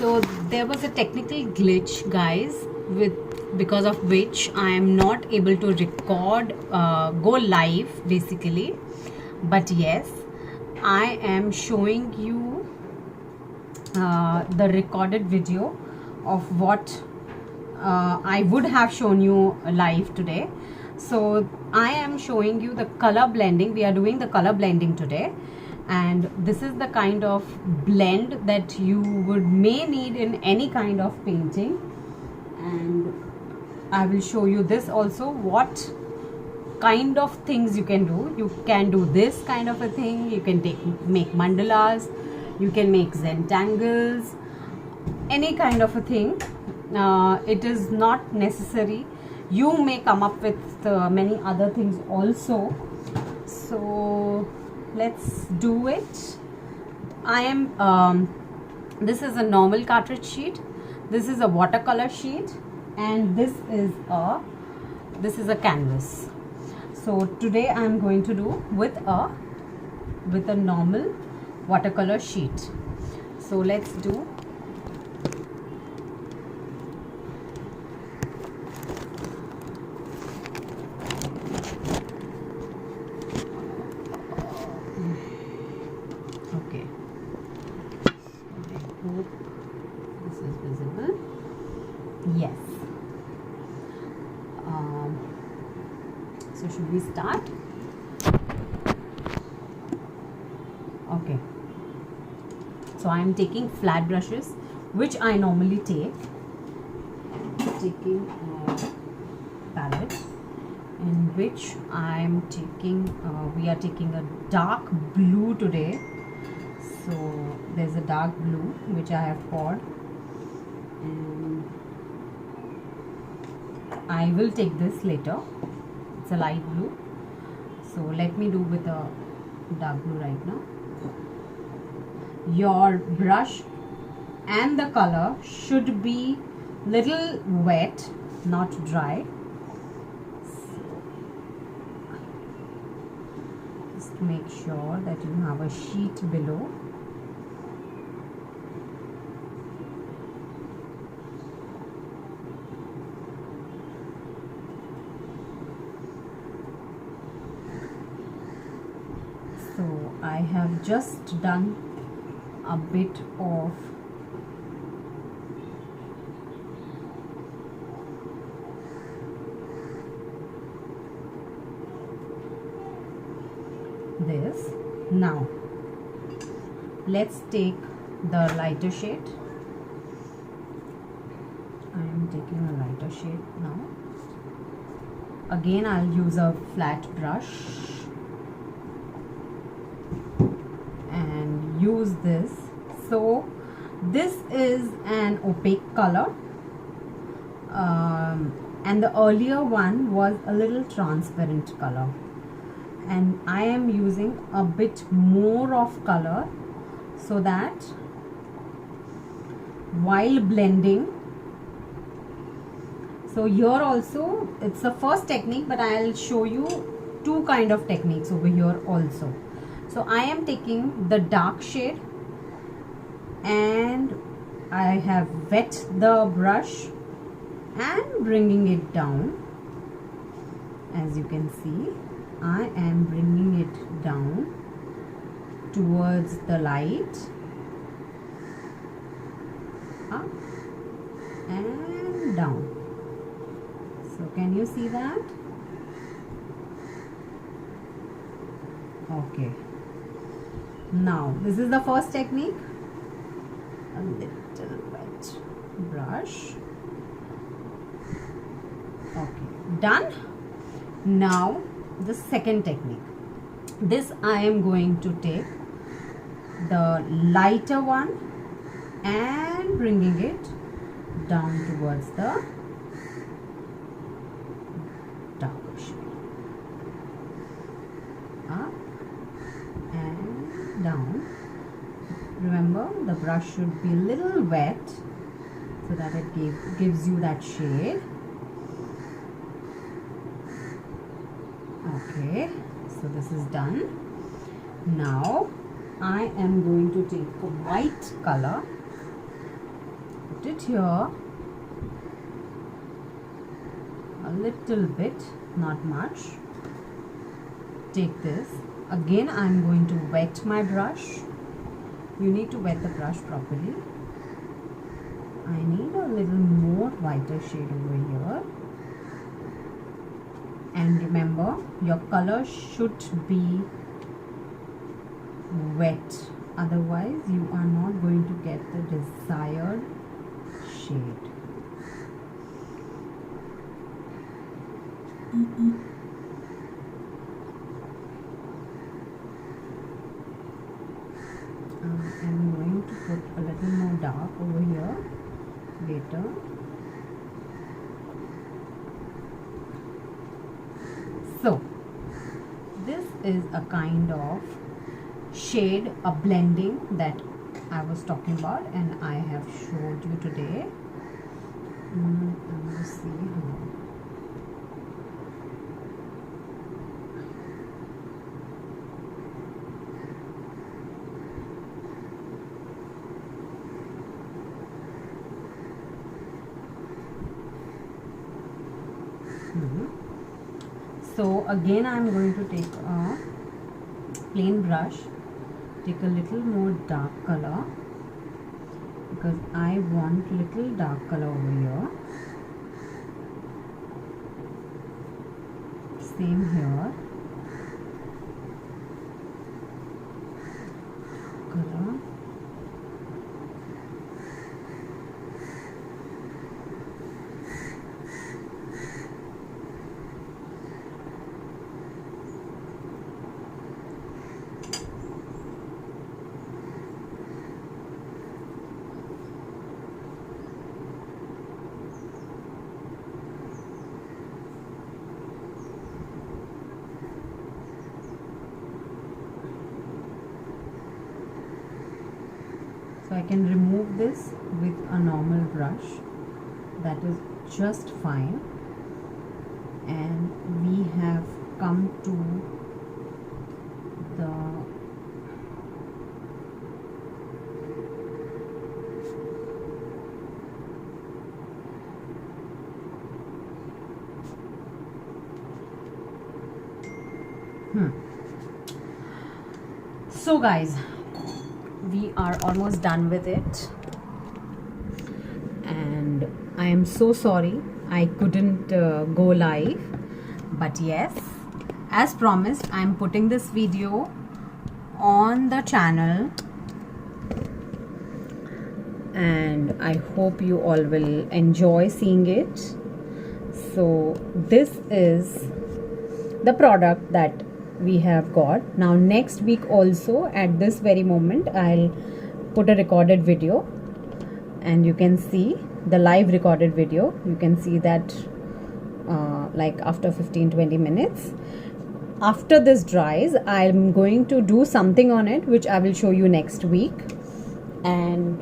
So there was a technical glitch, guys, with because of which I am not able to record, go live basically. But yes, I am showing you the recorded video of what I would have shown you live today. So I am showing you the color blending. We are doing the color blending today, and this is the kind of blend that you may need in any kind of painting. And I will show you this also, what kind of things you can do. You can do this kind of a thing. You can make mandalas, you can make Zentangles, any kind of a thing. It is not necessary. You may come up with many other things also. So let's do it. I am this is a normal cartridge sheet, this is a watercolor sheet, and this is a canvas. So today I am going to do with a normal watercolor sheet. So let's do. Okay, I hope this is visible. Yes. So should we start? Okay. So I am taking flat brushes, which I normally take. Taking a palette in which I am taking. We are taking a dark blue today. So there's a dark blue which I have poured, and I will take this later. It's a light blue. So let me do with a dark blue right now. Your brush and the color should be little wet, not dry. So just make sure that you have a sheet below. So I have just done a bit of this. Now let's take the lighter shade. I am taking a lighter shade now. Again, I'll use a flat brush and use this. So this is an opaque color, and the earlier one was a little transparent color, and I am using a bit more of color so that while blending. So here also it's the first technique, but I'll show you two kind of techniques over here also. So I am taking the dark shade and I have wet the brush and bringing it down. As you can see, I am bringing it down towards the light, up and down. So can you see that? Okay. Now this is the first technique. A little wet brush. Okay, done. Now the second technique. This I am going to take the lighter one and bringing it down towards the darker shade. Up and down. Remember, the brush should be a little wet so that it gives you that shade. Okay, so this is done. Now I am going to take a white color put it here a little bit, not much. Take this. Again, I'm going to wet my brush. You need to wet the brush properly. I need a little more whiter shade over here. And remember, your color should be wet. Otherwise, you are not going to get the desired shade. I'm going to put a little more dark over here later. So this is a kind of shade, a blending that I was talking about and I have showed you today. I'm going to see how. So again, I'm going to take a plain brush, take a little more dark color because I want little dark color over here. Same here. Color. So I can remove this with a normal brush. That is just fine. And we have come to the So guys, we are almost done with it and I am so sorry I couldn't go live, but yes, as promised, I am putting this video on the channel and I hope you all will enjoy seeing it. So this is the product that we have got. Now next week also at this very moment I'll put a recorded video and you can see the live recorded video. You can see that like after 15-20 minutes. After this dries, I'm going to do something on it which I will show you next week, and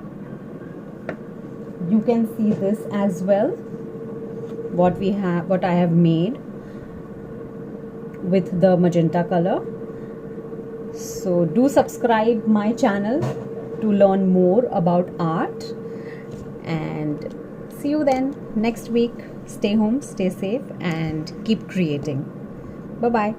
you can see this as well, what I have made with the magenta color. So do subscribe my channel to learn more about art, and see you then next week. Stay home, stay safe, and keep creating. Bye bye.